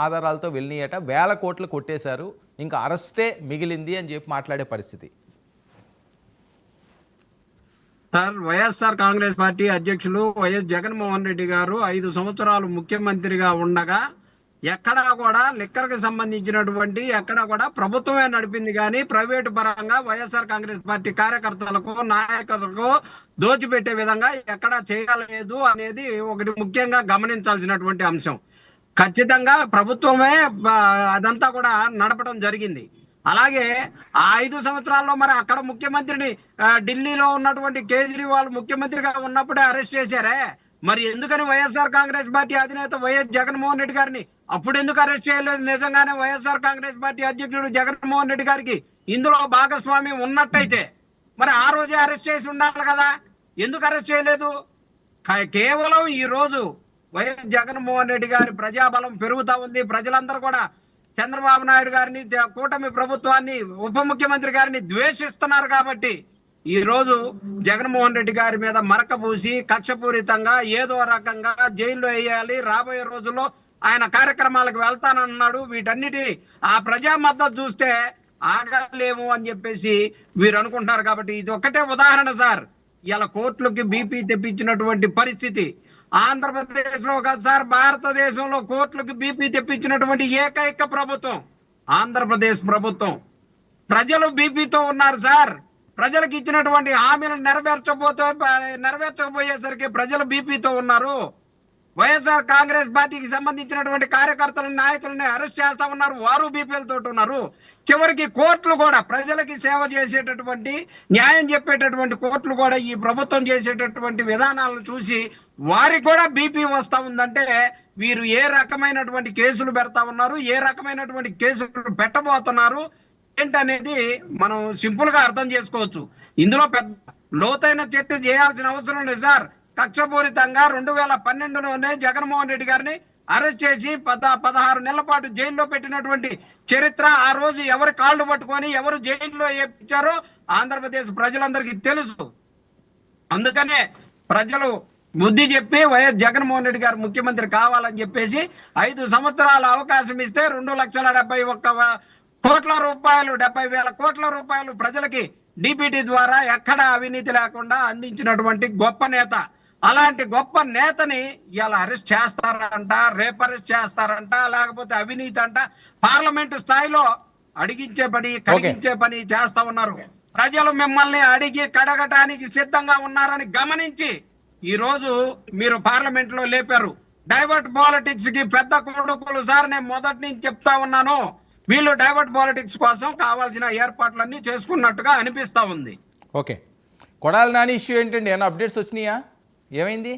ఆధారాలతో వెళ్ళినాయట, వేల కోట్లు కొట్టేశారు, ఇంకా అరెస్టే మిగిలింది అని చెప్పి మాట్లాడే పరిస్థితి. సార్, వైఎస్ఆర్ కాంగ్రెస్ పార్టీ అధ్యక్షులు వైఎస్ జగన్మోహన్ రెడ్డి గారు 5 సంవత్సరాలు ముఖ్యమంత్రిగా ఉండగా ఎక్కడా కూడా లిక్కర్కి సంబంధించినటువంటి ఎక్కడా కూడా ప్రభుత్వమే నడిపింది, కానీ ప్రైవేటు పరంగా వైఎస్ఆర్ కాంగ్రెస్ పార్టీ కార్యకర్తలకు నాయకులకు దోచిపెట్టే విధంగా ఎక్కడా చేయలేదు అనేది ఒకటి ముఖ్యంగా గమనించాల్సినటువంటి అంశం. ఖచ్చితంగా ప్రభుత్వమే అదంతా కూడా నడపడం జరిగింది. అలాగే ఆ 5 సంవత్సరాల్లో మరి అక్కడ ముఖ్యమంత్రిని ఢిల్లీలో ఉన్నటువంటి కేజ్రీవాల్ ముఖ్యమంత్రిగా ఉన్నప్పుడే అరెస్ట్ చేశారే, మరి ఎందుకని వైఎస్ఆర్ కాంగ్రెస్ పార్టీ అధినేత వైఎస్ జగన్మోహన్ రెడ్డి గారిని అప్పుడు ఎందుకు అరెస్ట్ చేయలేదు? నిజంగానే వైఎస్ఆర్ కాంగ్రెస్ పార్టీ అధ్యక్షుడు జగన్మోహన్ రెడ్డి గారికి ఇందులో భాగస్వామ్యం ఉన్నట్టయితే మరి ఆ రోజే అరెస్ట్ చేసి ఉండాలి కదా, ఎందుకు అరెస్ట్ చేయలేదు? కేవలం ఈ రోజు వైఎస్ జగన్మోహన్ రెడ్డి గారి ప్రజాబలం పెరుగుతా ఉంది. ప్రజలందరూ కూడా చంద్రబాబు నాయుడు గారిని, కూటమి ప్రభుత్వాన్ని, ఉప ముఖ్యమంత్రి గారిని ద్వేషిస్తున్నారు కాబట్టి ఈ రోజు జగన్మోహన్ రెడ్డి గారి మీద మరక పూసి కక్షపూరితంగా ఏదో రకంగా జైల్లో వేయాలి, రాబోయే రోజుల్లో ఆయన కార్యక్రమాలకు వెళ్తానన్నాడు. వీటన్నిటి ఆ ప్రజా మద్దతు చూస్తే ఆగలేము అని చెప్పేసి వీరు అనుకుంటున్నారు. కాబట్టి ఇది ఒక్కటే ఉదాహరణ సార్, ఇలా కోర్టులకి బీపీ తెప్పించినటువంటి పరిస్థితి ఆంధ్రప్రదేశ్ లో కాదు సార్, భారతదేశంలో కోర్టులకు బీపీ తెప్పించినటువంటి ఏకైక ప్రభుత్వం ఆంధ్రప్రదేశ్ ప్రభుత్వం. ప్రజలు బీపీతో ఉన్నారు సార్. ప్రజలకు ఇచ్చినటువంటి హామీలను నెరవేర్చకపోయేసరికి ప్రజలు బీపీతో ఉన్నారు. వైఎస్ఆర్ కాంగ్రెస్ పార్టీకి సంబంధించినటువంటి కార్యకర్తలను, నాయకులని అరెస్ట్ చేస్తా ఉన్నారు, వారు బీపీలతో ఉన్నారు. చివరికి కోర్టులు కూడా ప్రజలకి సేవ చేసేటటువంటి, న్యాయం చెప్పేటటువంటి కోర్టులు కూడా ఈ ప్రభుత్వం చేసేటటువంటి విధానాలను చూసి వారికి కూడా బీపీ వస్తా ఉందంటే వీరు ఏ రకమైనటువంటి కేసులు పెడతా ఉన్నారు, ఏ రకమైనటువంటి కేసులు పెట్టబోతున్నారు ఏంటనేది మనం సింపుల్ గా అర్థం చేసుకోవచ్చు. ఇందులో పెద్ద లోతైన చర్చ చేయాల్సిన అవసరం లేదు సార్. కక్షపూరితంగా 2012లోనే జగన్మోహన్ రెడ్డి గారిని అరెస్ట్ చేసి 16 నెలల పాటు జైల్లో పెట్టినటువంటి చరిత్ర, ఆ రోజు ఎవరి కాళ్ళు పట్టుకొని ఎవరు జైల్లో వేయించారో ఆంధ్రప్రదేశ్ ప్రజలందరికీ తెలుసు. అందుకనే ప్రజలు బుద్ధి చెప్పి వైఎస్ జగన్మోహన్ రెడ్డి గారు ముఖ్యమంత్రి కావాలని చెప్పేసి 5 సంవత్సరాల అవకాశం ఇస్తే 2,71 కోట్ల రూపాయలు, 70,000 కోట్ల రూపాయలు ప్రజలకి డిపిటి ద్వారా ఎక్కడ అవినీతి లేకుండా అందించినటువంటి గొప్ప నేత. అలాంటి గొప్ప నేతని ఇలా అరెస్ట్ చేస్తారంట, రేపు అరెస్ట్ చేస్తారంట, లేకపోతే అవినీతి అంట, పార్లమెంటు స్థాయిలో అడిగించే పని, కడిగించే పని చేస్తా ఉన్నారు. ప్రజలు మిమ్మల్ని అడిగి కడగటానికి సిద్ధంగా ఉన్నారని గమనించి ఈ రోజు మీరు పార్లమెంట్ లో లేపారు. డైవర్ట్ పాలిటిక్స్ కి పెద్ద కొడుకులు సార్, నేను మొదటి నుంచి చెప్తా ఉన్నాను. వీళ్ళు డైవర్ట్ పాలిటిక్స్ కోసం కావాల్సిన ఏర్పాట్లన్నీ చేసుకున్నట్టుగా అనిపిస్తా ఉంది. ఓకే, కొడాలి నాని ఇష్యూ ఏంటండి? ఏమైనా అప్డేట్స్ వచ్చినాయా? ఏమైంది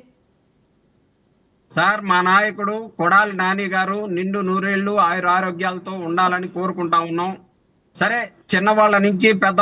సార్? మా నాయకుడు కొడాలి నాని గారు నిండు నూరేళ్లు ఆయుర ఆరోగ్యాలతో ఉండాలని కోరుకుంటా ఉన్నాం. సరే, చిన్నవాళ్ళ నుంచి పెద్ద